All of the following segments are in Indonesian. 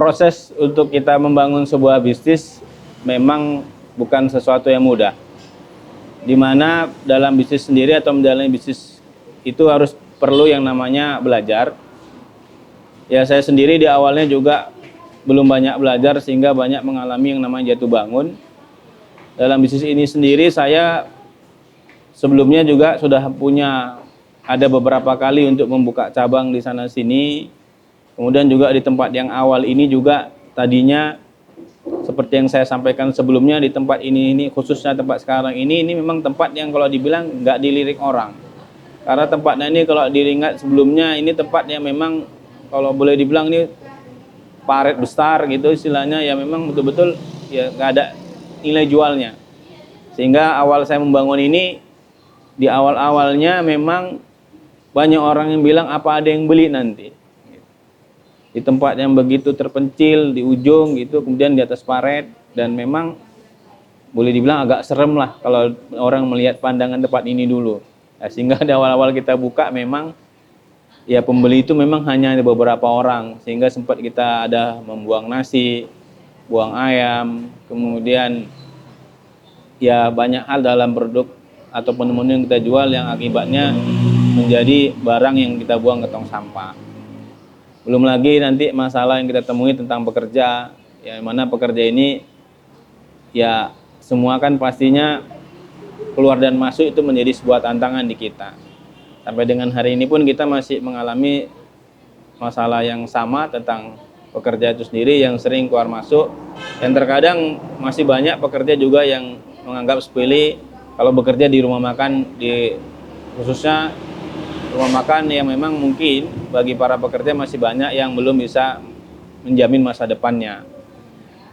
proses untuk kita membangun sebuah bisnis memang bukan sesuatu yang mudah. Di mana dalam bisnis sendiri atau menjalani bisnis itu harus perlu yang namanya belajar. Ya, saya sendiri di awalnya juga belum banyak belajar sehingga banyak mengalami yang namanya jatuh bangun. Dalam bisnis ini sendiri saya sebelumnya juga sudah ada beberapa kali untuk membuka cabang di sana sini. Kemudian juga di tempat yang awal ini juga tadinya seperti yang saya sampaikan sebelumnya, di tempat ini khususnya tempat sekarang ini memang tempat yang kalau dibilang nggak dilirik orang. Karena tempatnya ini kalau diingat sebelumnya ini tempat yang memang kalau boleh dibilang ini paret besar gitu istilahnya, ya memang betul-betul ya nggak ada nilai jualnya. Sehingga awal saya membangun ini, di awal-awalnya memang banyak orang yang bilang apa ada yang beli nanti. Di tempat yang begitu terpencil, di ujung gitu, kemudian di atas paret, dan memang boleh dibilang agak serem lah kalau orang melihat pandangan tempat ini dulu. Nah, sehingga di awal-awal kita buka memang ya pembeli itu memang hanya ada beberapa orang, sehingga sempat kita ada membuang nasi, buang ayam, kemudian ya banyak hal dalam produk atau menu yang kita jual yang akibatnya menjadi barang yang kita buang ke tong sampah. Belum lagi nanti masalah yang kita temui tentang pekerja, ya mana pekerja ini ya semua kan pastinya keluar dan masuk itu menjadi sebuah tantangan di kita. Sampai dengan hari ini pun kita masih mengalami masalah yang sama tentang pekerja itu sendiri yang sering keluar masuk, dan terkadang masih banyak pekerja juga yang menganggap sepele kalau bekerja di rumah makan, khususnya rumah makan yang memang mungkin bagi para pekerja masih banyak yang belum bisa menjamin masa depannya.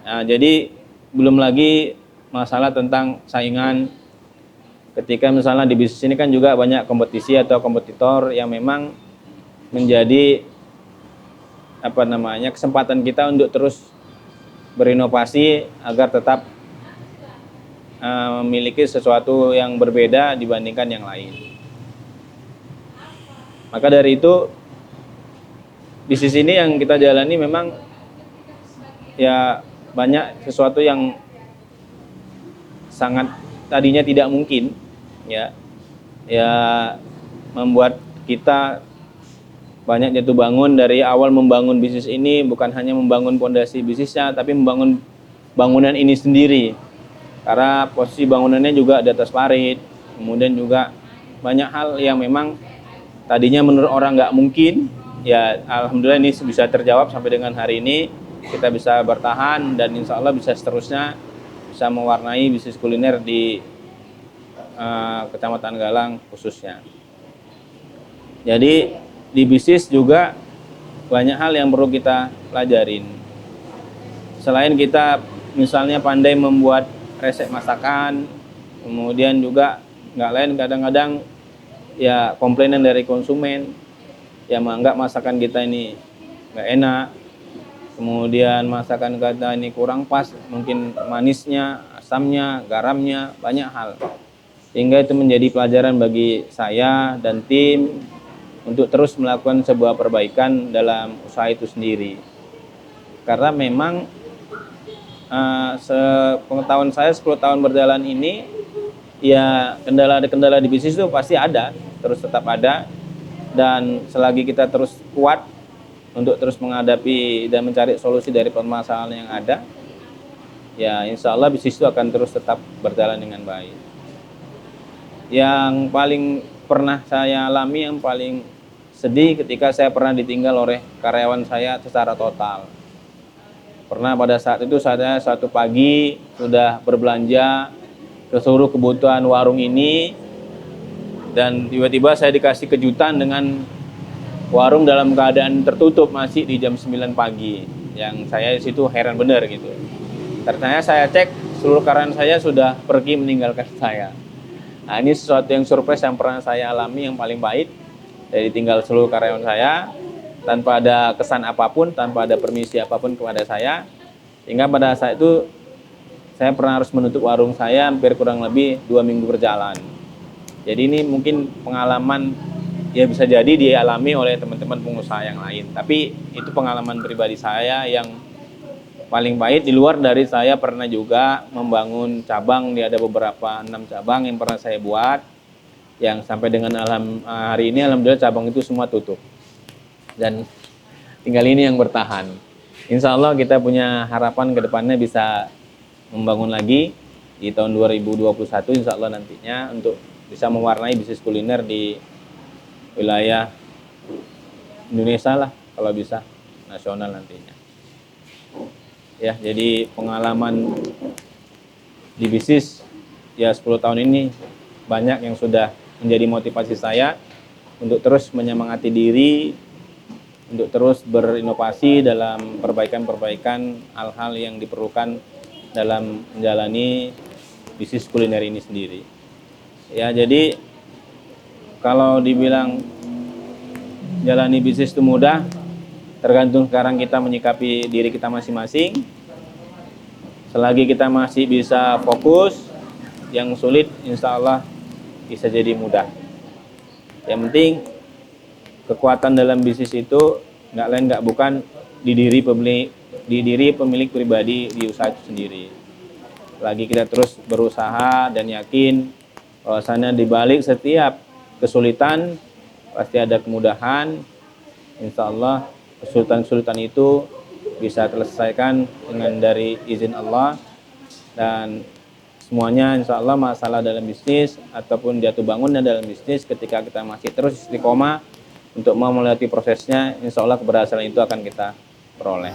Nah, jadi belum lagi masalah tentang saingan. Ketika misalnya di bisnis ini kan juga banyak kompetisi atau kompetitor yang memang menjadi kesempatan kita untuk terus berinovasi agar tetap memiliki sesuatu yang berbeda dibandingkan yang lain. Maka dari itu bisnis ini yang kita jalani memang ya banyak sesuatu yang sangat tadinya tidak mungkin, ya membuat kita banyak jatuh bangun. Dari awal membangun bisnis ini bukan hanya membangun fondasi bisnisnya, tapi membangun bangunan ini sendiri, karena posisi bangunannya juga di atas parit. Kemudian juga banyak hal yang memang tadinya menurut orang nggak mungkin, ya alhamdulillah ini bisa terjawab sampai dengan hari ini. Kita bisa bertahan dan insya Allah bisa seterusnya bisa mewarnai bisnis kuliner di Kecamatan Galang khususnya. Jadi di bisnis juga banyak hal yang perlu kita pelajarin. Selain kita misalnya pandai membuat resep masakan, kemudian juga nggak lain kadang-kadang ya komplainan dari konsumen yang menganggap masakan kita ini nggak enak, kemudian masakan kita ini kurang pas, mungkin manisnya, asamnya, garamnya, banyak hal. Sehingga itu menjadi pelajaran bagi saya dan tim untuk terus melakukan sebuah perbaikan dalam usaha itu sendiri. Karena memang sepengetahuan saya 10 tahun berjalan ini, ya kendala di bisnis itu pasti ada, terus tetap ada, dan selagi kita terus kuat untuk terus menghadapi dan mencari solusi dari permasalahan yang ada, ya insya Allah bisnis itu akan terus tetap berjalan dengan baik. Yang paling pernah saya alami, yang paling sedih ketika saya pernah ditinggal oleh karyawan saya secara total. Pernah pada saat itu saya suatu pagi sudah berbelanja ke seluruh kebutuhan warung ini, dan tiba-tiba saya dikasih kejutan dengan warung dalam keadaan tertutup masih di jam 9 pagi. Yang saya di situ heran benar gitu. Ternyata saya cek seluruh karyawan saya sudah pergi meninggalkan saya. Nah, ini sesuatu yang surprise yang pernah saya alami, yang paling pahit, dari tinggal seluruh karyawan saya tanpa ada kesan apapun, tanpa ada permisi apapun kepada saya. Sehingga pada saat itu saya pernah harus menutup warung saya hampir kurang lebih 2 minggu berjalan. Jadi ini mungkin pengalaman ya bisa jadi dialami oleh teman-teman pengusaha yang lain. Tapi itu pengalaman pribadi saya yang paling pahit di luar dari saya pernah juga membangun cabang, ada beberapa 6 cabang yang pernah saya buat, yang sampai dengan hari ini alhamdulillah cabang itu semua tutup dan tinggal ini yang bertahan. Insya Allah kita punya harapan ke depannya bisa membangun lagi di tahun 2021 insya Allah nantinya untuk bisa mewarnai bisnis kuliner di wilayah Indonesia lah, kalau bisa nasional nantinya. Ya, jadi pengalaman di bisnis ya 10 tahun ini banyak yang sudah menjadi motivasi saya untuk terus menyemangati diri, untuk terus berinovasi dalam perbaikan-perbaikan hal-hal yang diperlukan dalam menjalani bisnis kuliner ini sendiri. Ya, jadi kalau dibilang jalani bisnis itu mudah, tergantung sekarang kita menyikapi diri kita masing-masing. Selagi kita masih bisa fokus, yang sulit insya Allah bisa jadi mudah. Yang penting kekuatan dalam bisnis itu nggak lain nggak bukan di diri pemilik pribadi di usaha itu sendiri. Lagi kita terus berusaha dan yakin bahwasannya di balik setiap kesulitan pasti ada kemudahan. Insya Allah kesulitan-kesulitan itu bisa terselesaikan dengan dari izin Allah, dan semuanya insya Allah masalah dalam bisnis ataupun jatuh bangunnya dalam bisnis ketika kita masih terus istiqomah untuk mau melewati prosesnya, insya Allah keberhasilan itu akan kita peroleh.